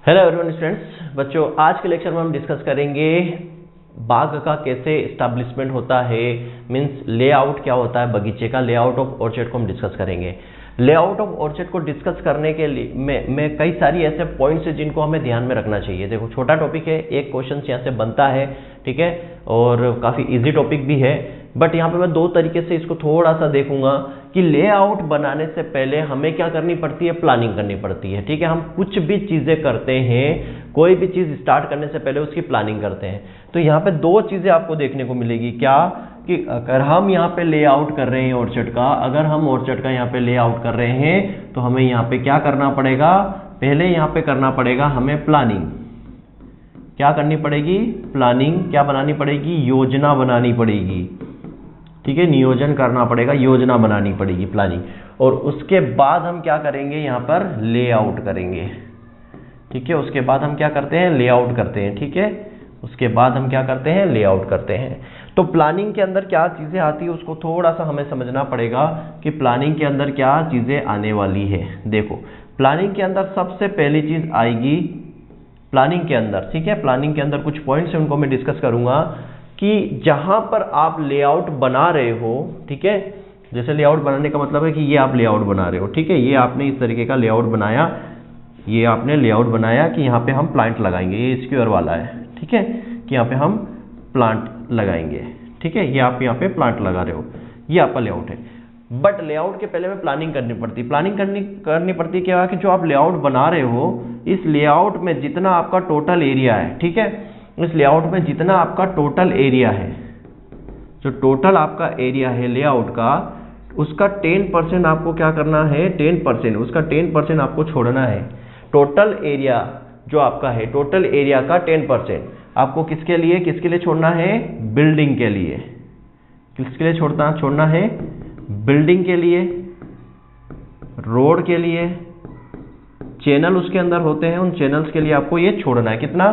Hello everyone students, बच्चों आज के लेक्चर में हम डिस्कस करेंगे बाग का कैसे इस्टेब्लिशमेंट होता है, मींस लेआउट क्या होता है बगीचे का। लेआउट ऑफ ऑर्चर्ड को हम डिस्कस करेंगे। लेआउट ऑफ ऑर्चर्ड को डिस्कस करने के लिए में कई सारी ऐसे पॉइंट्स हैं जिनको हमें ध्यान में रखना चाहिए। देखो छोटा टॉपिक है, एक क्वेश्चन यहाँ से बनता है, ठीक है, और काफ़ी इजी टॉपिक भी है, बट यहाँ पे मैं दो तरीके से इसको थोड़ा सा देखूंगा कि लेआउट बनाने से पहले हमें क्या करनी पड़ती है, प्लानिंग करनी पड़ती है। ठीक है, हम कुछ भी चीज़ें करते हैं, कोई भी चीज़ स्टार्ट करने से पहले उसकी प्लानिंग करते हैं। तो यहाँ पे दो चीज़ें आपको देखने को मिलेगी, क्या कि अगर हम यहाँ पे लेआउट कर रहे हैं ऑर्चर्ड का, अगर हम ऑर्चर्ड का यहाँ पे लेआउट कर रहे हैं तो हमें यहाँ पे क्या करना पड़ेगा, पहले यहाँ पे करना पड़ेगा हमें प्लानिंग। क्या करनी पड़ेगी, प्लानिंग। क्या बनानी पड़ेगी, योजना बनानी पड़ेगी। ठीक है, नियोजन करना पड़ेगा, योजना बनानी पड़ेगी, प्लानिंग। और उसके बाद हम क्या करेंगे, यहाँ पर लेआउट करेंगे। ठीक है, उसके बाद हम क्या करते हैं, लेआउट करते हैं। ठीक है, उसके बाद हम क्या करते हैं, लेआउट करते हैं। तो प्लानिंग के अंदर क्या चीज़ें आती है उसको थोड़ा सा हमें समझना पड़ेगा कि प्लानिंग के अंदर क्या चीज़ें आने वाली है। देखो प्लानिंग के अंदर सबसे पहली चीज़ आएगी प्लानिंग के अंदर, ठीक है, प्लानिंग के अंदर कुछ पॉइंट्स हैं उनको मैं डिस्कस करूंगा कि जहां पर आप लेआउट बना रहे हो, ठीक है, जैसे लेआउट बनाने का मतलब है कि ये आप लेआउट बना रहे हो, ठीक है, ये आपने इस तरीके का लेआउट बनाया, ये आपने लेआउट बनाया कि यहाँ पे हम प्लांट लगाएंगे, ये स्क्वायर वाला है, ठीक है, कि यहाँ पे हम प्लांट लगाएंगे। ठीक है, ये आप यहाँ पे प्लांट लगा रहे हो, ये आपका लेआउट है। बट लेआउट के पहले में प्लानिंग करनी पड़ती है। प्लानिंग करनी पड़ती है क्या, कि जो आप लेआउट बना रहे हो इस लेआउट में जितना आपका टोटल एरिया है, ठीक है, इस लेआउट में जितना आपका टोटल एरिया है, जो टोटल आपका एरिया है लेआउट का, उसका 10% आपको क्या करना है, 10%, उसका 10% आपको छोड़ना है। टोटल एरिया जो आपका है, टोटल एरिया का 10% आपको किसके लिए छोड़ना है, बिल्डिंग के लिए। किसके लिए छोड़ना है, बिल्डिंग के लिए, रोड के लिए, चैनल उसके अंदर होते हैं, उन चैनल्स के लिए आपको ये छोड़ना है। कितना,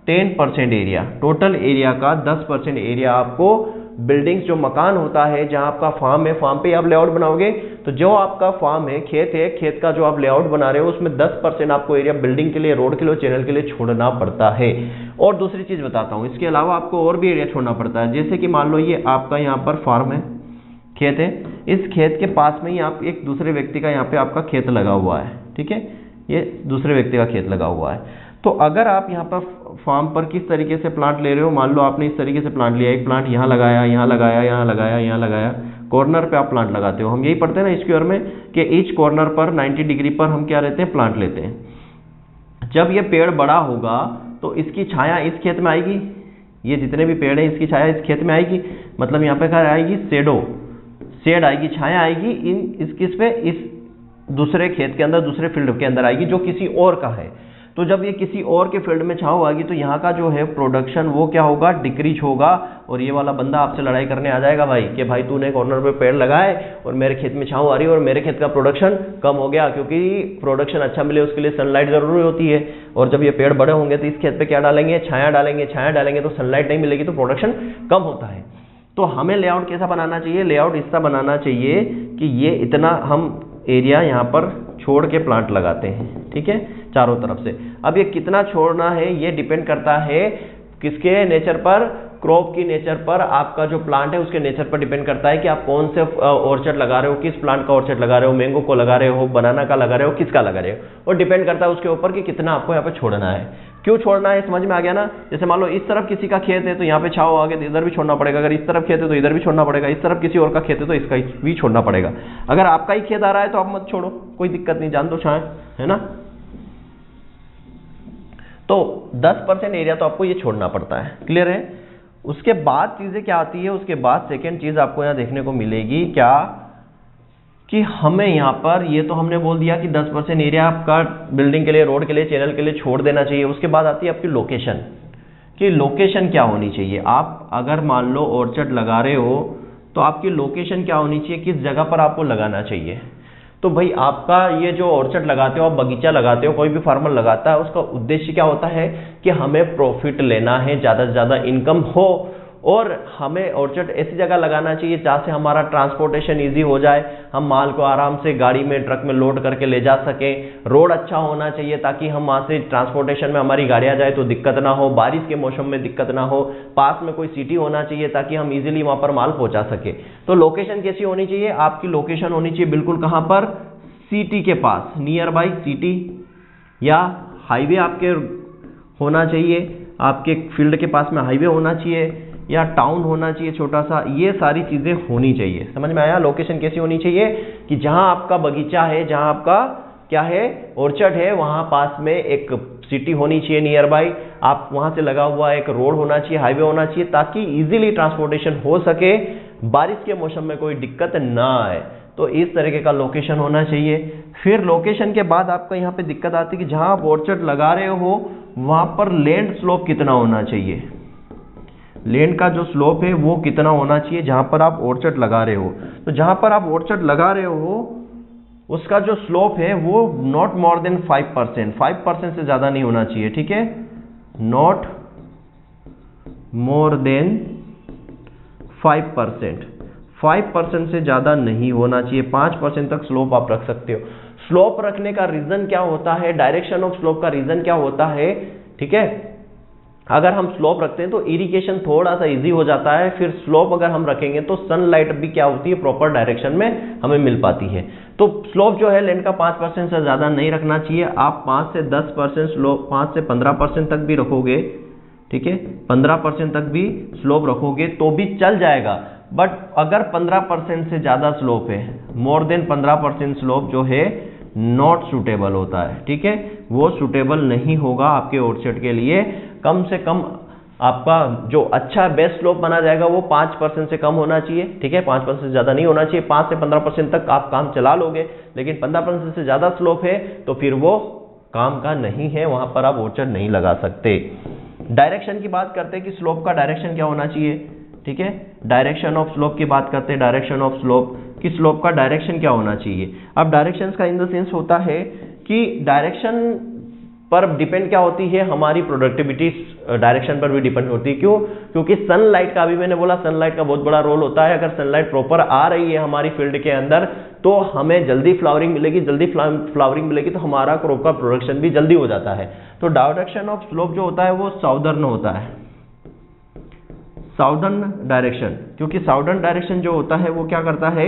10% एरिया। टोटल एरिया का 10% एरिया आपको बिल्डिंग्स, जो मकान होता है, जहां आपका फार्म है, फार्म पे आप लेआउट बनाओगे तो जो आपका फार्म है, खेत का जो आप लेआउट बना रहे हो उसमें 10% आपको एरिया बिल्डिंग के लिए, रोड के लिए, चैनल के लिए छोड़ना पड़ता है। और दूसरी चीज बताता हूं, इसके अलावा आपको और भी एरिया छोड़ना पड़ता है। जैसे कि मान लो ये आपका यहाँ पर फार्म है, खेत है, इस खेत के पास में ही आप एक दूसरे व्यक्ति का यहाँ पे आपका खेत लगा हुआ है, ठीक है, ये दूसरे व्यक्ति का खेत लगा हुआ है। तो अगर आप यहाँ पर फार्म पर किस तरीके से प्लांट ले रहे हो, मान लो आपने इस तरीके से प्लांट लिया, एक प्लांट यहाँ लगाया, यहाँ लगाया, यहाँ लगाया, यहाँ लगाया, कॉर्नर पे आप प्लांट लगाते हो। हम यही पढ़ते हैं ना स्क्वायर में कि ईच कॉर्नर पर 90 डिग्री पर हम क्या रहते हैं, प्लांट लेते हैं। जब ये पेड़ बड़ा होगा तो इसकी छाया इस खेत में आएगी, ये जितने भी पेड़ हैं इसकी छाया इस खेत में आएगी, मतलब यहाँ पे क्या आएगी, शेड आएगी, छाया आएगी किस पे, इस दूसरे खेत के अंदर, दूसरे फील्ड के अंदर आएगी जो किसी और का है। तो जब ये किसी और के फील्ड में छांव आएगी तो यहाँ का जो है प्रोडक्शन वो क्या होगा, डिक्रीज होगा, और ये वाला बंदा आपसे लड़ाई करने आ जाएगा भाई कि भाई तूने कॉर्नर पे पेड़ लगाए और मेरे खेत में छांव आ रही है और मेरे खेत का प्रोडक्शन कम हो गया। क्योंकि प्रोडक्शन अच्छा मिले उसके लिए सनलाइट जरूरी होती है, और जब ये पेड़ बड़े होंगे तो इस खेत पे क्या डालेंगे, छाया डालेंगे, तो सनलाइट नहीं मिलेगी तो प्रोडक्शन कम होता है। तो हमें लेआउट कैसा बनाना चाहिए, लेआउट इसका बनाना चाहिए कि ये इतना हम एरिया यहाँ पर छोड़ के प्लांट लगाते हैं, ठीक है, चारों तरफ से। अब ये कितना छोड़ना है ये डिपेंड करता है किसके नेचर पर, क्रॉप की नेचर पर, आपका जो प्लांट है उसके नेचर पर डिपेंड करता है कि आप कौन से ऑर्चर्ड लगा रहे हो, किस प्लांट का ऑर्चर्ड लगा रहे हो, मैंगो को लगा रहे हो, बनाना का लगा रहे हो, किसका लगा रहे हो, और डिपेंड करता है उसके ऊपर कि कितना आपको यहाँ पे छोड़ना है। क्यों छोड़ना है समझ में आ गया ना। जैसे मान लो इस तरफ किसी का खेत है तो यहाँ पे छाव आगे तो इधर भी छोड़ना पड़ेगा, अगर इस तरफ खेत है तो इधर भी छोड़ना पड़ेगा, इस तरफ किसी और का खेत है तो इसका भी छोड़ना पड़ेगा। अगर आपका ही खेत आ रहा है तो आप मत छोड़ो, कोई दिक्कत नहीं, जान दो छाए, है ना। तो 10% एरिया तो आपको ये छोड़ना पड़ता है, क्लियर है। उसके बाद चीजें क्या आती है, उसके बाद सेकेंड चीज आपको यहाँ देखने को मिलेगी क्या, कि हमें यहाँ पर, ये तो हमने बोल दिया कि 10% एरिया आपका बिल्डिंग के लिए, रोड के लिए, चैनल के लिए छोड़ देना चाहिए। उसके बाद आती है आपकी लोकेशन, कि लोकेशन क्या होनी चाहिए। आप अगर मान लो ऑर्चर्ड लगा रहे हो तो आपकी लोकेशन क्या होनी चाहिए, किस जगह पर आपको लगाना चाहिए। तो भाई आपका ये जो ऑर्चर्ड लगाते हो, आप बगीचा लगाते हो, कोई भी फार्मर लगाता है, उसका उद्देश्य क्या होता है कि हमें प्रॉफिट लेना है, ज़्यादा से ज़्यादा इनकम हो और हमें ऑर्चर्ड ऐसी जगह लगाना चाहिए जहाँ से हमारा ट्रांसपोर्टेशन इजी हो जाए, हम माल को आराम से गाड़ी में ट्रक में लोड करके ले जा सकें। रोड अच्छा होना चाहिए ताकि हम वहाँ से ट्रांसपोर्टेशन में हमारी गाड़ियाँ जाए तो दिक्कत ना हो, बारिश के मौसम में दिक्कत ना हो। पास में कोई सिटी होना चाहिए ताकि हम इजीली वहाँ पर माल पहुँचा सके। तो लोकेशन कैसी होनी चाहिए? आपकी लोकेशन होनी चाहिए बिल्कुल कहाँ पर? सिटी के पास, नियर बाई सिटी, या हाईवे आपके होना चाहिए, आपके फील्ड के पास में हाईवे होना चाहिए, या टाउन होना चाहिए छोटा सा। ये सारी चीज़ें होनी चाहिए। समझ में आया? लोकेशन कैसी होनी चाहिए कि जहां आपका बगीचा है, जहां आपका क्या है, ऑर्चर्ड है, वहां पास में एक सिटी होनी चाहिए नियर बाई, आप वहां से लगा हुआ एक रोड होना चाहिए, हाईवे होना चाहिए, ताकि इजीली ट्रांसपोर्टेशन हो सके, बारिश के मौसम में कोई दिक्कत ना आए। तो इस तरीके का लोकेशन होना चाहिए। फिर लोकेशन के बाद आपको यहाँ पे दिक्कत आती है कि जहां आप ऑर्चर्ड लगा रहे हो वहां पर लैंड स्लोप कितना होना चाहिए। लैंड का जो स्लोप है वो कितना होना चाहिए जहां पर आप ऑर्चर्ड लगा रहे हो। तो जहां पर आप ऑर्चर्ड लगा रहे हो उसका जो स्लोप है वो नॉट मोर देन 5%, 5% से ज्यादा नहीं होना चाहिए, ठीक है, नॉट मोर देन 5%, 5% से ज्यादा नहीं होना चाहिए। 5% तक स्लोप आप रख सकते हो। स्लोप रखने का रीजन क्या होता है, डायरेक्शन ऑफ स्लोप का रीजन क्या होता है, ठीक है, अगर हम स्लोप रखते हैं तो इरिगेशन थोड़ा सा इजी हो जाता है। फिर स्लोप अगर हम रखेंगे तो सनलाइट भी क्या होती है, प्रॉपर डायरेक्शन में हमें मिल पाती है। तो स्लोप जो है लैंड का 5% से ज्यादा नहीं रखना चाहिए। आप 5 से 10% स्लोप, 5 से 15% तक भी रखोगे, ठीक है, 15% तक भी स्लोप रखोगे तो भी चल जाएगा। बट अगर 15% से ज्यादा स्लोप है, मोर देन 15% स्लोप जो है नॉट सुटेबल होता है, ठीक है, वो सुटेबल नहीं होगा आपके ऑर्चर्ड के लिए। कम से कम आपका जो अच्छा बेस्ट स्लोप माना जाएगा वो 5% से कम होना चाहिए, ठीक है, 5% से ज्यादा नहीं होना चाहिए। 5 से 15% तक आप काम चला लोगे, लेकिन 15% से ज्यादा स्लोप है तो फिर वो काम का नहीं है, वहां पर आप ऑर्चर्ड नहीं लगा सकते। डायरेक्शन की बात करते हैं कि स्लोप का डायरेक्शन क्या होना चाहिए, ठीक है, डायरेक्शन ऑफ स्लोप की बात करते हैं। डायरेक्शन ऑफ स्लोप कि स्लोप का डायरेक्शन क्या होना चाहिए। अब डायरेक्शन का इन द सेंस होता है कि डायरेक्शन पर डिपेंड क्या होती है, हमारी प्रोडक्टिविटी डायरेक्शन पर भी डिपेंड होती है। क्यों? क्योंकि सनलाइट का, अभी मैंने बोला सनलाइट का बहुत बड़ा रोल होता है। अगर सनलाइट प्रॉपर आ रही है हमारी फील्ड के अंदर तो हमें जल्दी फ्लावरिंग मिलेगी, जल्दी फ्लावरिंग मिलेगी तो हमारा क्रॉप का प्रोडक्शन भी जल्दी हो जाता है। तो डायरेक्शन ऑफ स्लोप जो होता है वो साउदर्न होता है, साउदर्न डायरेक्शन, क्योंकि साउदर्न डायरेक्शन जो होता है वो क्या करता है,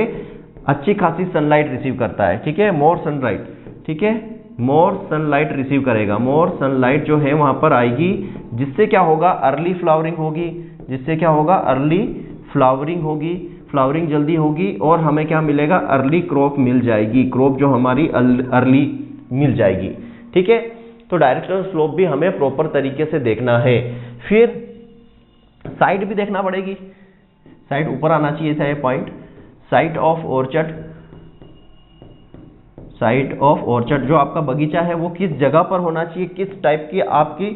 अच्छी खासी सनलाइट रिसीव करता है, ठीक है, मोर सनलाइट, ठीक है, मोर सनलाइट रिसीव करेगा, मोर सनलाइट जो है वहां पर आएगी, जिससे क्या होगा, अर्ली फ्लावरिंग होगी, जिससे क्या होगा, अर्ली फ्लावरिंग होगी, फ्लावरिंग जल्दी होगी और हमें क्या मिलेगा, अर्ली क्रॉप मिल जाएगी, क्रॉप जो हमारी अर्ली मिल जाएगी, ठीक है। तो डायरेक्शनल स्लोप भी हमें प्रॉपर तरीके से देखना है। फिर साइड भी देखना पड़ेगी, साइड ऊपर आना चाहिए था ये point, site of orchard, site of orchard जो आपका बगीचा है वो किस जगह पर होना चाहिए, किस टाइप की आपकी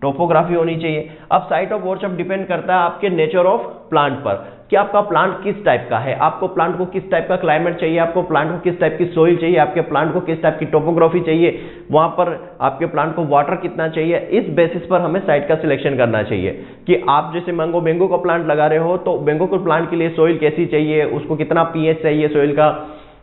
टोपोग्राफी होनी चाहिए। अब साइट ऑफ ऑर्चर्ड डिपेंड करता है आपके नेचर ऑफ प्लांट पर कि आपका प्लांट किस टाइप का है, आपको प्लांट को किस टाइप का क्लाइमेट चाहिए, आपको प्लांट को किस टाइप की सोइल चाहिए, आपके प्लांट को किस टाइप की टोपोग्राफी चाहिए, वहां पर आपके प्लांट को वाटर कितना चाहिए। इस बेसिस पर हमें साइट का सिलेक्शन करना चाहिए कि आप जैसे मैंगो का प्लांट लगा रहे हो तो मैंगो के प्लांट के लिए सोइल कैसी चाहिए, उसको कितना पीएच चाहिए सोइल का,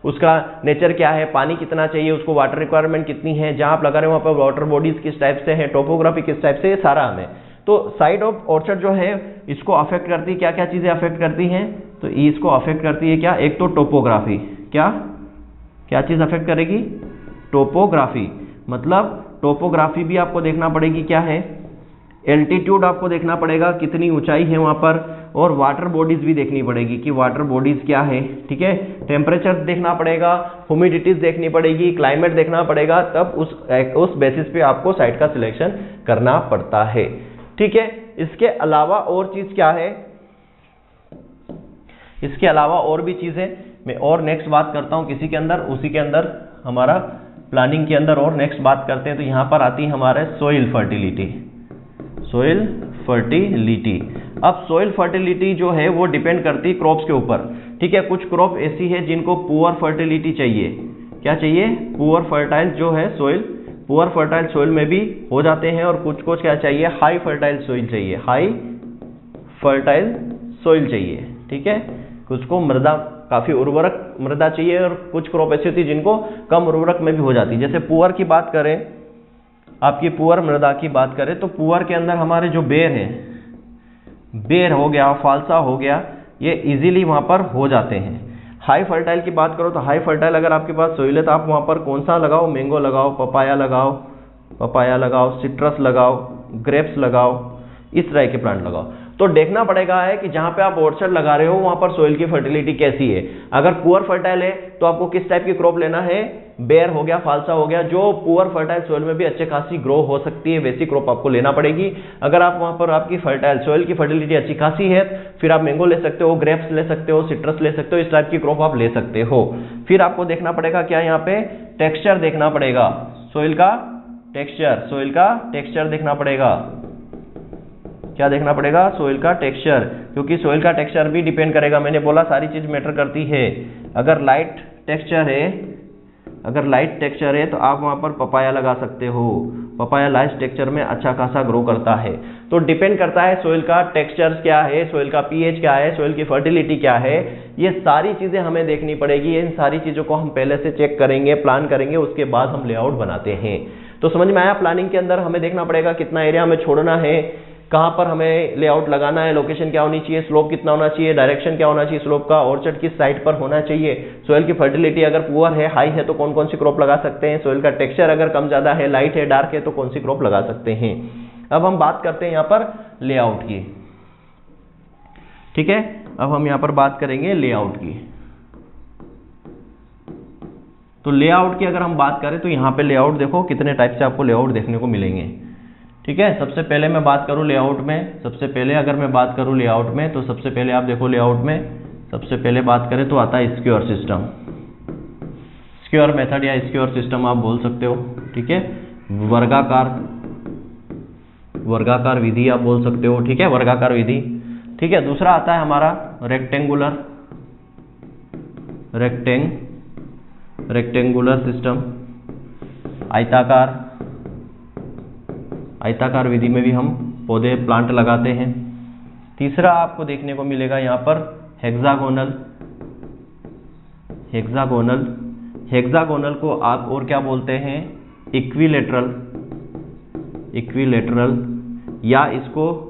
उसका नेचर क्या है, पानी कितना चाहिए, उसको वाटर रिक्वायरमेंट कितनी है, जहां आप लगा रहे हो वहां पर वाटर बॉडीज किस टाइप से है, टोपोग्राफी किस टाइप से, ये सारा हमें। तो साइट ऑफ ऑर्चर्ड जो है इसको अफेक्ट करती है, क्या क्या चीजें अफेक्ट करती हैं, तो इसको अफेक्ट करती है क्या, एक तो टोपोग्राफी, क्या चीज अफेक्ट करेगी, टोपोग्राफी, मतलब टोपोग्राफी भी आपको देखना पड़ेगी, क्या है, एल्टीट्यूड आपको देखना पड़ेगा कितनी ऊंचाई है वहां पर, और वाटर बॉडीज भी देखनी पड़ेगी कि वाटर बॉडीज क्या है, ठीक है, टेम्परेचर देखना पड़ेगा, ह्यूमिडिटीज देखनी पड़ेगी, क्लाइमेट देखना पड़ेगा, तब उस बेसिस पे आपको साइट का सिलेक्शन करना पड़ता है, ठीक है। इसके अलावा और चीज क्या है, इसके अलावा और भी चीजें मैं और नेक्स्ट बात करता हूं किसी के अंदर, उसी के अंदर हमारा प्लानिंग के अंदर और नेक्स्ट बात करते हैं। तो यहां पर आती है हमारे सोइल फर्टिलिटी, सोइल फर्टिलिटी। अब सोइल फर्टिलिटी जो है वो डिपेंड करती है क्रॉप्स के ऊपर, ठीक है। कुछ क्रॉप ऐसी है जिनको पुअर फर्टिलिटी चाहिए, क्या चाहिए, पुअर फर्टाइल जो है सोइल, पुअर फर्टाइल सोइल में भी हो जाते हैं, और कुछ क्या चाहिए, हाई फर्टाइल सोइल चाहिए, हाई फर्टाइल सॉइल चाहिए, ठीक है। कुछ को मृदा, काफी उर्वरक मृदा चाहिए, और कुछ क्रॉप ऐसी होती है जिनको कम उर्वरक में भी हो जाती है। जैसे पुअर की बात करें, आपकी पुअर मृदा की बात करें, तो पुअर के अंदर हमारे जो बेर है, बेर हो गया, फालसा हो गया, ये इजीली वहां पर हो जाते हैं। हाई फर्टाइल की बात करो तो हाई फर्टाइल अगर आपके पास सोइल है तो आप वहां पर कौन सा लगाओ, मैंगो लगाओ, पपाया लगाओ, सिट्रस लगाओ, ग्रेप्स लगाओ, इस तरह के प्लांट लगाओ। तो देखना पड़ेगा है कि जहां पे आप ऑर्चर्ड लगा रहे हो वहां पर सोइल की फर्टिलिटी कैसी है। अगर पुअर फर्टाइल है तो आपको किस टाइप की क्रॉप लेना है, बेर हो गया, फालसा हो गया, जो पुअर फर्टाइल सोइल में भी अच्छे खासी ग्रो हो सकती है, वैसी क्रॉप आपको लेना पड़ेगी। अगर आप वहां पर आपकी फर्टाइल सोइल की फर्टिलिटी अच्छी खासी है, फिर आप मैंगो ले सकते हो, ग्रेप्स ले सकते हो, सिट्रस ले सकते हो, इस टाइप की क्रॉप आप ले सकते हो। फिर आपको देखना पड़ेगा क्या, यहाँ पे टेक्सचर देखना पड़ेगा, सोइल का टेक्सचर देखना पड़ेगा। क्या देखना पड़ेगा, सोइल का टेक्सचर, क्योंकि सोइल का टेक्सचर भी डिपेंड करेगा। मैंने बोला सारी चीज मैटर करती है। अगर लाइट टेक्सचर है तो आप वहां पर पपाया लगा सकते हो। पपाया लाइट टेक्सचर में अच्छा खासा ग्रो करता है। तो डिपेंड करता है सोइल का टेक्सचर क्या है, सोइल का पीएच क्या है, सोइल की फर्टिलिटी क्या है, ये सारी चीजें हमें देखनी पड़ेगी। इन सारी चीजों को हम पहले से चेक करेंगे, प्लान करेंगे, उसके बाद हम लेआउट बनाते हैं। तो समझ में आया, प्लानिंग के अंदर हमें देखना पड़ेगा कितना एरिया हमें छोड़ना है, कहां पर हमें लेआउट लगाना है, लोकेशन क्या होनी चाहिए, स्लोप कितना होना चाहिए, डायरेक्शन क्या होना चाहिए स्लोप का, ऑर्चर्ड किस साइड पर होना चाहिए, सोइल की फर्टिलिटी अगर पुअर है, हाई है तो कौन कौन सी क्रॉप लगा सकते हैं, सोइल का टेक्सचर अगर कम ज्यादा है, लाइट है, डार्क है तो कौन सी क्रॉप लगा सकते हैं। अब हम बात करते हैं यहाँ पर लेआउट की, ठीक है। अब हम यहाँ पर बात करेंगे लेआउट की। तो लेआउट की अगर हम बात करें तो यहाँ पे लेआउट देखो कितने टाइप से आपको लेआउट देखने को मिलेंगे, ठीक है। सबसे पहले मैं बात करूं लेआउट में, सबसे पहले अगर मैं बात करूं लेआउट में, तो सबसे पहले आप देखो लेआउट में सबसे पहले बात करें तो आता है स्क्वायर सिस्टम, स्क्वायर मेथड या स्क्वायर सिस्टम आप बोल सकते हो, ठीक है। वर्गाकार विधि आप बोल सकते हो, ठीक है, वर्गाकार विधि, ठीक है। दूसरा आता है हमारा रेक्टेंगुलर सिस्टम, आयताकार विधि में भी हम पौधे प्लांट लगाते हैं। तीसरा आपको देखने को मिलेगा यहाँ पर हेक्सागोनल को आप और क्या बोलते हैं, इक्विलेटरल या इसको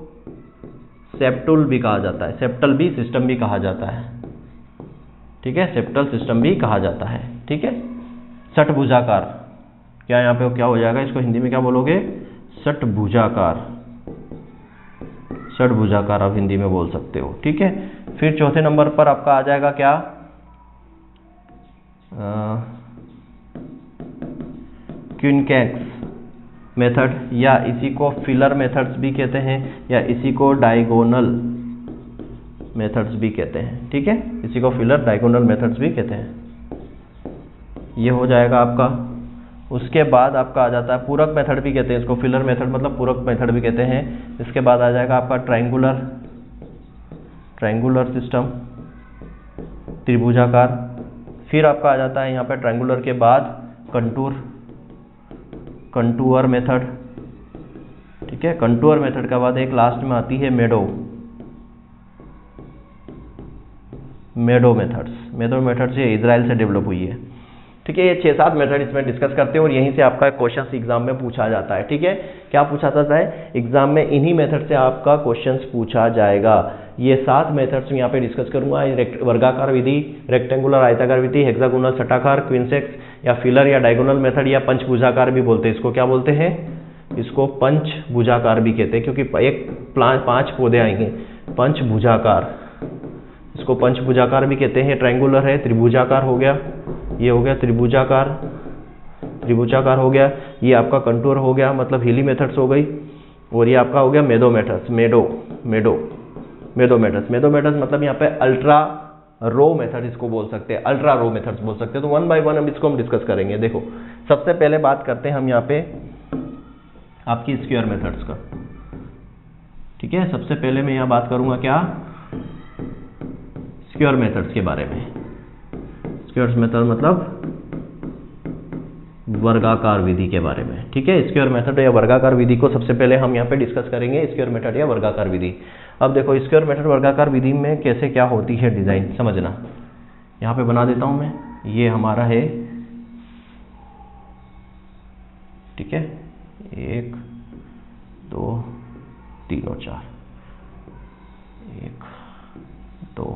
सेप्टल भी कहा जाता है, सेप्टल भी सिस्टम भी कहा जाता है, ठीक है, सेप्टल सिस्टम भी कहा जाता है, ठीक है। षटभुजाकार, क्या यहाँ पे क्या हो जाएगा, इसको हिंदी में क्या बोलोगे, षटभुजाकार आप हिंदी में बोल सकते हो, ठीक है। फिर चौथे नंबर पर आपका आ जाएगा क्या, क्विनकेक्स मेथड, या इसी को फिलर मेथड्स भी कहते हैं, या इसी को डायगोनल मेथड्स भी कहते हैं, ठीक है, इसी को फिलर डायगोनल मेथड्स भी कहते हैं। ये हो जाएगा आपका। उसके बाद आपका आ जाता है पूरक मेथड भी कहते हैं इसको, फिलर मेथड मतलब पूरक मेथड भी कहते हैं। इसके बाद आ जाएगा आपका ट्रायंगुलर सिस्टम, त्रिभुजाकार। फिर आपका आ जाता है यहाँ पे ट्रायंगुलर के बाद कंटूर मेथड, ठीक है। कंटूर मेथड के बाद एक लास्ट में आती है मेडो मेथड्स, ये इजराइल से डेवलप हुई है, ठीक है। ये 6-7 मेथड इसमें डिस्कस करते हैं और यहीं से आपका क्वेश्चन एग्जाम में पूछा जाता है, ठीक है। क्या पूछा जाता है एग्जाम में, इन्हीं मेथड से आपका क्वेश्चन पूछा जाएगा। ये 7 मेथड्स मैं यहाँ पे डिस्कस करूंगा, वर्गाकार विधि, रेक्टेंगुलर आयताकार विधि, हेक्सागोनल षटाकार, क्विंसेक्स या फिलर या डायगोनल मेथड या पंचभुजाकार भी बोलते हैं इसको। क्या बोलते हैं इसको, पंचभुजाकार भी कहते हैं, क्योंकि एक प्लांट 5 पौधे आएंगे, पंचभुजाकार, इसको पंचभुजाकार भी कहते हैं। ट्रायंगुलर है, त्रिभुजाकार हो गया, ये हो गया त्रिभुजाकार हो गया, ये आपका कंटूर हो गया मतलब हिली मेथड्स हो गई, और ये आपका हो गया मेडो मेथड्स मतलब यहाँ पे अल्ट्रा रो मेथड इसको बोल सकते हैं, अल्ट्रा रो मेथड्स बोल सकते हैं। तो 1 बाय 1 अब इसको हम डिस्कस करेंगे। देखो सबसे पहले बात करते हैं हम यहाँ पे आपकी स्क्वायर मेथड्स का, ठीक है। सबसे पहले मैं यहाँ बात करूंगा क्या, स्क्वायर मेथड्स के बारे में। स्क्वायर मेथड मतलब वर्गाकार विधि के बारे में, ठीक है। स्क्वायर मेथड या वर्गाकार विधि को सबसे पहले हम यहाँ पे डिस्कस करेंगे, स्क्वायर मेथड या वर्गाकार विधि। अब देखो स्क्वायर मेथड वर्गाकार विधि में कैसे क्या होती है डिजाइन समझना। यहाँ पे बना देता हूँ मैं, ये हमारा है, ठीक है, 1 2 3 और 4, 1 2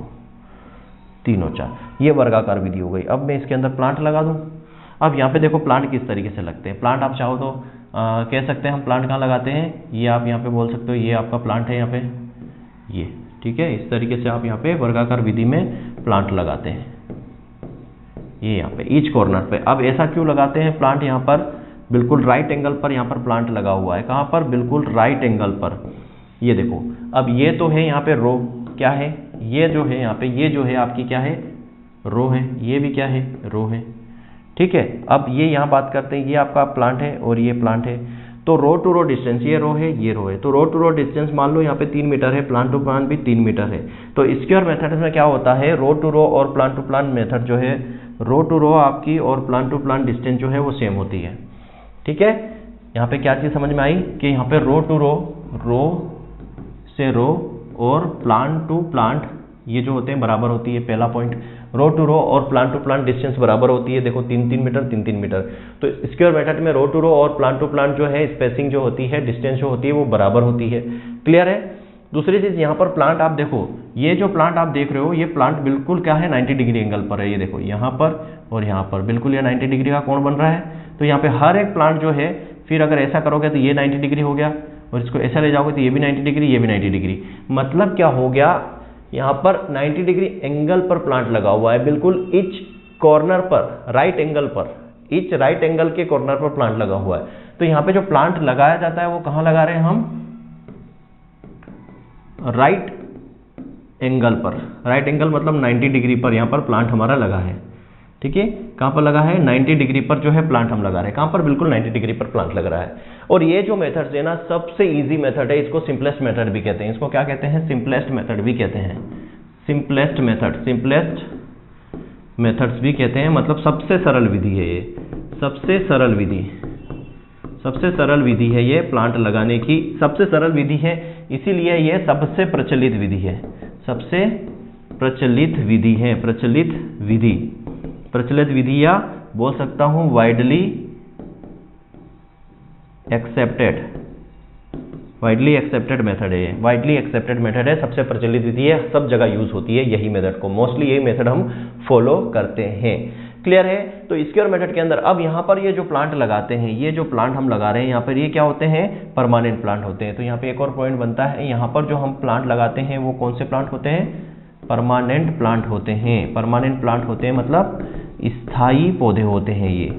3 और 4, ये वर्गाकार विधि हो गई। अब मैं इसके अंदर प्लांट लगा दूं। अब यहाँ पे देखो प्लांट किस तरीके से लगते हैं। प्लांट आप चाहो तो कह सकते हैं हम प्लांट कहाँ लगाते हैं, ये आप यहाँ पे बोल सकते हो, ये आपका प्लांट है यहाँ पे, ये ठीक है। इस तरीके से आप यहाँ पे वर्गाकार विधि में प्लांट लगाते हैं, ये यहाँ पे ईच कॉर्नर पे। अब ऐसा क्यों लगाते हैं प्लांट, यहाँ पर बिल्कुल राइट एंगल पर यहाँ पर प्लांट लगा हुआ है। कहाँ पर, बिल्कुल राइट एंगल पर। ये देखो, अब ये तो है यहाँ पे रो, क्या है, ये जो है यहाँ पे, ये जो है आपकी क्या है, रो है, ये भी क्या है, रो है, ठीक है। अब ये यहाँ बात करते हैं, ये आपका प्लांट है और ये प्लांट है, तो रो टू रो डिस्टेंस, ये रो है ये रो है, तो रो टू रो डिस्टेंस मान लो यहाँ पे 3 मीटर है, प्लांट टू प्लांट भी 3 मीटर है। तो स्क्वायर मेथड में क्या होता है, रो टू रो और प्लांट टू प्लांट मेथड जो है, रो टू रो आपकी और प्लांट टू प्लांट डिस्टेंस जो है वो सेम होती है, ठीक है। यहाँ पे क्या चीज़ समझ में आई कि यहाँ पे रो टू रो, रो से रो और प्लांट टू प्लांट ये जो होते हैं बराबर होती है, पहला पॉइंट। रो टू रो और प्लांट टू प्लांट डिस्टेंस बराबर होती है, देखो 3-3 मीटर 3-3 मीटर। तो स्क्वायर मेथड में रो टू रो और प्लांट टू प्लांट जो है स्पेसिंग जो होती है, डिस्टेंस जो होती है वो बराबर होती है। क्लियर है। दूसरी चीज़ यहाँ पर प्लांट आप देखो, ये जो प्लांट आप देख रहे हो, ये प्लांट बिल्कुल क्या है, 90 डिग्री एंगल पर है। ये देखो यहाँ पर और यहाँ पर बिल्कुल ये 90 डिग्री का कोण बन रहा है। तो यहाँ पे हर एक प्लांट जो है, फिर अगर ऐसा करोगे तो ये 90 डिग्री हो गया, और इसको ऐसा ले जाओगे तो ये भी 90 डिग्री, ये भी 90 डिग्री। मतलब क्या हो गया, यहाँ पर 90 डिग्री एंगल पर प्लांट लगा हुआ है, बिल्कुल ईच कॉर्नर पर, राइट एंगल पर, ईच राइट एंगल के कॉर्नर पर प्लांट लगा हुआ है। तो यहाँ पे जो प्लांट लगाया जाता है वो कहाँ लगा रहे हैं हम, राइट एंगल पर। राइट एंगल मतलब 90 डिग्री पर यहाँ पर प्लांट हमारा लगा है, ठीक है। कहाँ पर लगा है, 90 डिग्री पर जो है प्लांट हम लगा रहे हैं। कहाँ पर, बिल्कुल 90 डिग्री पर प्लांट लग रहा है। और ये जो मेथड है ना, सबसे इजी मेथड है, इसको सिंपलेस्ट मेथड भी कहते हैं। इसको क्या कहते हैं, सिंपलेस्ट मेथड भी कहते हैं, सिंपलेस्ट मेथड, सिंपलेस्ट मेथड्स भी कहते हैं। मतलब सबसे सरल विधि है ये, सबसे सरल विधि, सबसे सरल विधि है ये प्लांट लगाने की, सबसे सरल विधि है, इसीलिए ये सबसे प्रचलित विधि है, सबसे प्रचलित विधि है, प्रचलित विधि, प्रचलित विधि, या बोल सकता हूं widely accepted, widely accepted method है, वाइडली एक्सेप्टेड मेथड है, सबसे प्रचलित विधि है, सब जगह यूज होती है यही मेथड को, मोस्टली यही मेथड हम फॉलो करते हैं। क्लियर है। तो स्क्वायर मेथड के अंदर अब यहाँ पर ये जो प्लांट लगाते हैं, ये जो प्लांट हम लगा रहे हैं यहाँ पर, ये क्या होते हैं, परमानेंट प्लांट होते हैं। तो यहाँ पे एक और पॉइंट बनता है, यहाँ पर जो हम प्लांट लगाते हैं वो कौन से प्लांट होते हैं, परमानेंट प्लांट होते हैं। परमानेंट प्लांट होते हैं मतलब स्थायी पौधे होते हैं ये,